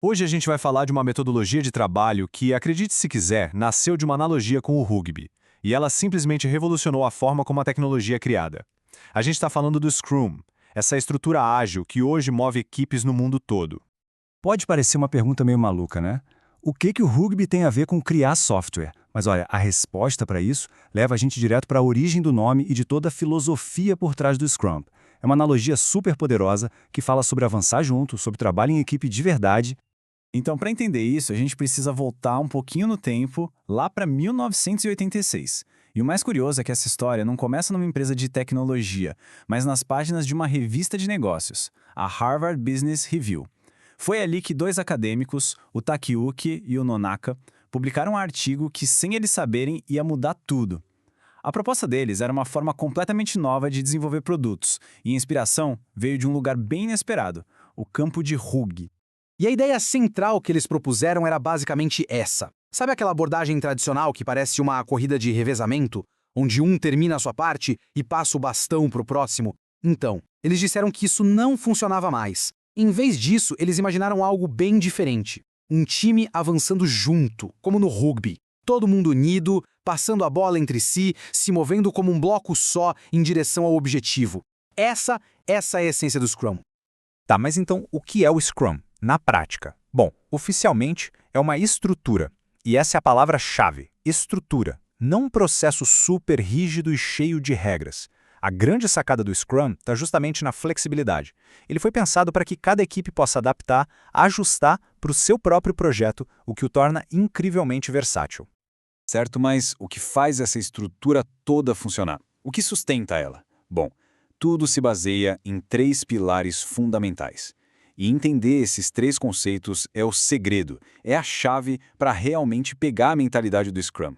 Hoje a gente vai falar de uma metodologia de trabalho que, acredite se quiser, nasceu de uma analogia com o rugby, e ela simplesmente revolucionou a forma como a tecnologia é criada. A gente está falando do Scrum, essa estrutura ágil que hoje move equipes no mundo todo. Pode parecer uma pergunta meio maluca, né? O que o rugby tem a ver com criar software? Mas olha, a resposta para isso leva a gente direto para a origem do nome e de toda a filosofia por trás do Scrum. É uma analogia super poderosa que fala sobre avançar junto, sobre trabalho em equipe de verdade. Então, para entender isso, a gente precisa voltar um pouquinho no tempo, lá para 1986. E o mais curioso é que essa história não começa numa empresa de tecnologia, mas nas páginas de uma revista de negócios, a Harvard Business Review. Foi ali que dois acadêmicos, o Takeuchi e o Nonaka, publicaram um artigo que, sem eles saberem, ia mudar tudo. A proposta deles era uma forma completamente nova de desenvolver produtos, e a inspiração veio de um lugar bem inesperado, o campo de rugby. E a ideia central que eles propuseram era basicamente essa. Sabe aquela abordagem tradicional que parece uma corrida de revezamento, onde um termina a sua parte e passa o bastão para o próximo? Então, eles disseram que isso não funcionava mais. Em vez disso, eles imaginaram algo bem diferente. Um time avançando junto, como no rugby. Todo mundo unido, passando a bola entre si, se movendo como um bloco só em direção ao objetivo. Essa é a essência do Scrum. Tá, mas então o que é o Scrum, na prática? Bom, oficialmente é uma estrutura. E essa é a palavra-chave, estrutura, não um processo super rígido e cheio de regras. A grande sacada do Scrum está justamente na flexibilidade. Ele foi pensado para que cada equipe possa adaptar, ajustar para o seu próprio projeto, o que o torna incrivelmente versátil. Certo, mas o que faz essa estrutura toda funcionar? O que sustenta ela? Bom, tudo se baseia em 3 pilares fundamentais. E entender esses 3 conceitos é o segredo, é a chave para realmente pegar a mentalidade do Scrum.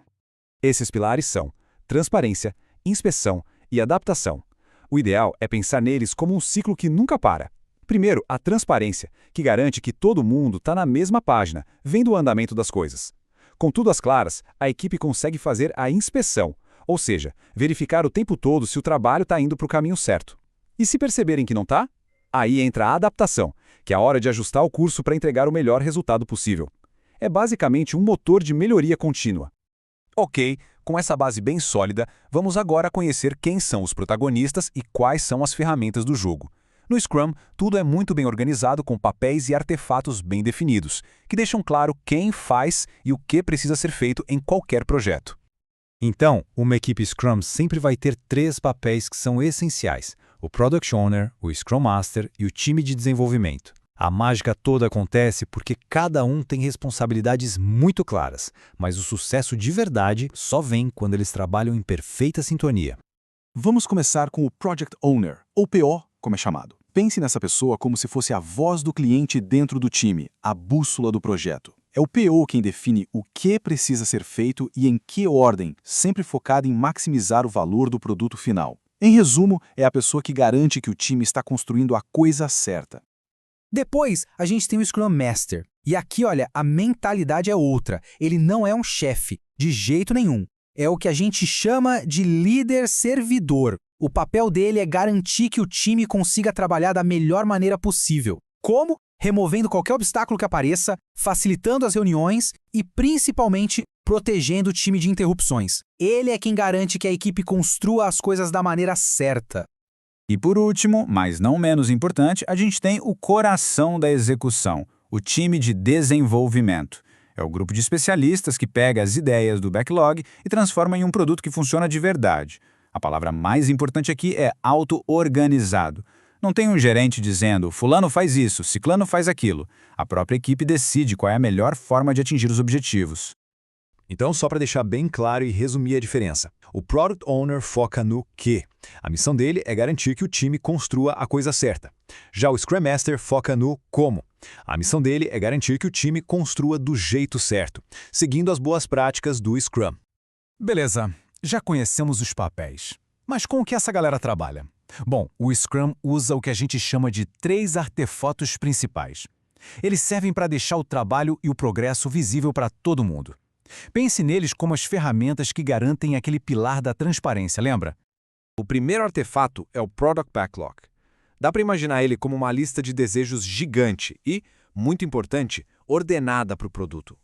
Esses pilares são transparência, inspeção e adaptação. O ideal é pensar neles como um ciclo que nunca para. Primeiro, a transparência, que garante que todo mundo está na mesma página, vendo o andamento das coisas. Com tudo às claras, a equipe consegue fazer a inspeção, ou seja, verificar o tempo todo se o trabalho está indo para o caminho certo. E se perceberem que não está? Aí entra a adaptação, que é a hora de ajustar o curso para entregar o melhor resultado possível. É basicamente um motor de melhoria contínua. Ok, com essa base bem sólida, vamos agora conhecer quem são os protagonistas e quais são as ferramentas do jogo. No Scrum, tudo é muito bem organizado com papéis e artefatos bem definidos, que deixam claro quem faz e o que precisa ser feito em qualquer projeto. Então, uma equipe Scrum sempre vai ter 3 papéis que são essenciais: o Product Owner, o Scrum Master e o time de desenvolvimento. A mágica toda acontece porque cada um tem responsabilidades muito claras, mas o sucesso de verdade só vem quando eles trabalham em perfeita sintonia. Vamos começar com o Project Owner, ou PO, como é chamado. Pense nessa pessoa como se fosse a voz do cliente dentro do time, a bússola do projeto. É o PO quem define o que precisa ser feito e em que ordem, sempre focado em maximizar o valor do produto final. Em resumo, é a pessoa que garante que o time está construindo a coisa certa. Depois, a gente tem o Scrum Master. E aqui, olha, a mentalidade é outra. Ele não é um chefe, de jeito nenhum. É o que a gente chama de líder servidor. O papel dele é garantir que o time consiga trabalhar da melhor maneira possível. Como? Removendo qualquer obstáculo que apareça, facilitando as reuniões e, principalmente, protegendo o time de interrupções. Ele é quem garante que a equipe construa as coisas da maneira certa. E por último, mas não menos importante, a gente tem o coração da execução, o time de desenvolvimento. É o grupo de especialistas que pega as ideias do backlog e transforma em um produto que funciona de verdade. A palavra mais importante aqui é auto-organizado. Não tem um gerente dizendo, fulano faz isso, ciclano faz aquilo. A própria equipe decide qual é a melhor forma de atingir os objetivos. Então, só para deixar bem claro e resumir a diferença, o Product Owner foca no quê? A missão dele é garantir que o time construa a coisa certa. Já o Scrum Master foca no como. A missão dele é garantir que o time construa do jeito certo, seguindo as boas práticas do Scrum. Beleza, já conhecemos os papéis. Mas com o que essa galera trabalha? Bom, o Scrum usa o que a gente chama de 3 artefatos principais. Eles servem para deixar o trabalho e o progresso visível para todo mundo. Pense neles como as ferramentas que garantem aquele pilar da transparência, lembra? O primeiro artefato é o Product Backlog. Dá para imaginar ele como uma lista de desejos gigante e, Muito importante, ordenada para o produto.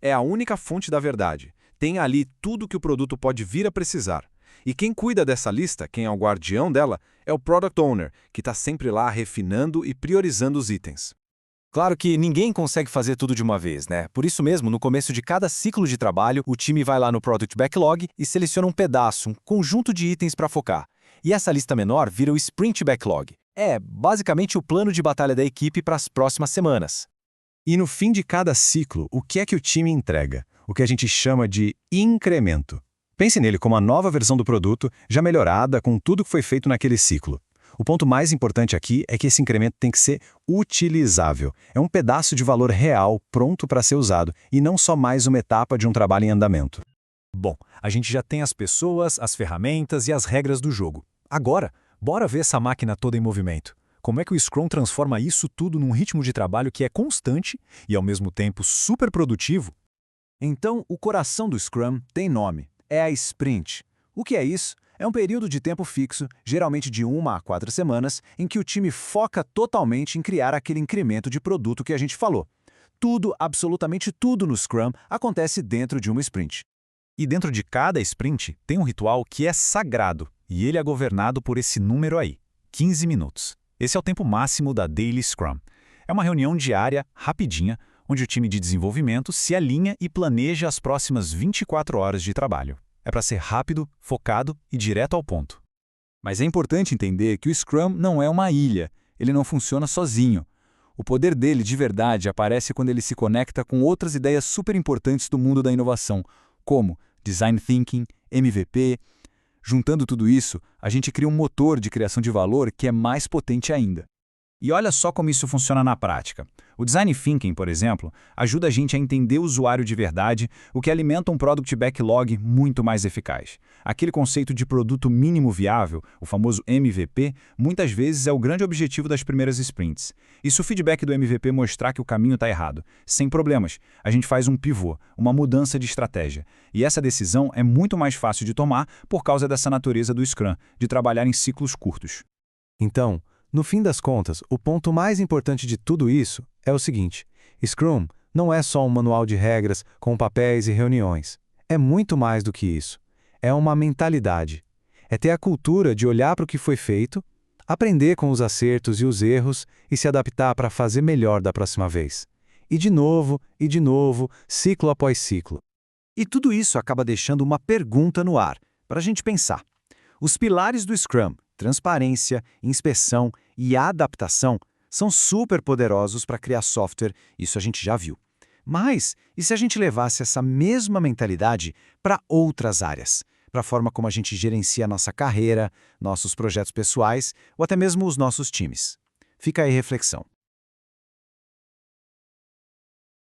É a única fonte da verdade. Tem ali tudo que o produto pode vir a precisar. E quem cuida dessa lista, quem é o guardião dela, é o Product Owner, que está sempre lá refinando e priorizando os itens. Claro que ninguém consegue fazer tudo de uma vez, né? Por isso mesmo, no começo de cada ciclo de trabalho, o time vai lá no Product Backlog e seleciona um pedaço, um conjunto de itens para focar. E essa lista menor vira o Sprint Backlog. É basicamente o plano de batalha da equipe para as próximas semanas. E no fim de cada ciclo, o que é que o time entrega? O que a gente chama de incremento. Pense nele como a nova versão do produto, já melhorada com tudo que foi feito naquele ciclo. O ponto mais importante aqui é que esse incremento tem que ser utilizável. É um pedaço de valor real pronto para ser usado e não só mais uma etapa de um trabalho em andamento. Bom, a gente já tem as pessoas, as ferramentas e as regras do jogo. Agora, bora ver essa máquina toda em movimento. Como é que o Scrum transforma isso tudo num ritmo de trabalho que é constante e, ao mesmo tempo, super produtivo? Então, o coração do Scrum tem nome. É a Sprint. O que é isso? É um período de tempo fixo, geralmente de 1 a 4 semanas, em que o time foca totalmente em criar aquele incremento de produto que a gente falou. Tudo, absolutamente tudo no Scrum acontece dentro de uma sprint. E dentro de cada sprint tem um ritual que é sagrado, e ele é governado por esse número aí, 15 minutos. Esse é o tempo máximo da Daily Scrum. É uma reunião diária, rapidinha, onde o time de desenvolvimento se alinha e planeja as próximas 24 horas de trabalho. É para ser rápido, focado e direto ao ponto. Mas é importante entender que o Scrum não é uma ilha, ele não funciona sozinho. O poder dele, de verdade, aparece quando ele se conecta com outras ideias super importantes do mundo da inovação, como Design Thinking, MVP. Juntando tudo isso, a gente cria um motor de criação de valor que é mais potente ainda. E olha só como isso funciona na prática. O Design Thinking, por exemplo, ajuda a gente a entender o usuário de verdade, o que alimenta um Product Backlog muito mais eficaz. Aquele conceito de produto mínimo viável, o famoso MVP, muitas vezes é o grande objetivo das primeiras sprints. E se o feedback do MVP mostrar que o caminho está errado, sem problemas, a gente faz um pivô, uma mudança de estratégia. E essa decisão é muito mais fácil de tomar por causa dessa natureza do Scrum, de trabalhar em ciclos curtos. Então, no fim das contas, o ponto mais importante de tudo isso é o seguinte: Scrum não é só um manual de regras com papéis e reuniões. É muito mais do que isso. É uma mentalidade. É ter a cultura de olhar para o que foi feito, aprender com os acertos e os erros e se adaptar para fazer melhor da próxima vez. E de novo, ciclo após ciclo. E tudo isso acaba deixando uma pergunta no ar, para a gente pensar. Os pilares do Scrum, transparência, inspeção e adaptação, são super poderosos para criar software, isso a gente já viu. Mas, e se a gente levasse essa mesma mentalidade para outras áreas? Para a forma como a gente gerencia nossa carreira, nossos projetos pessoais ou até mesmo os nossos times? Fica aí a reflexão.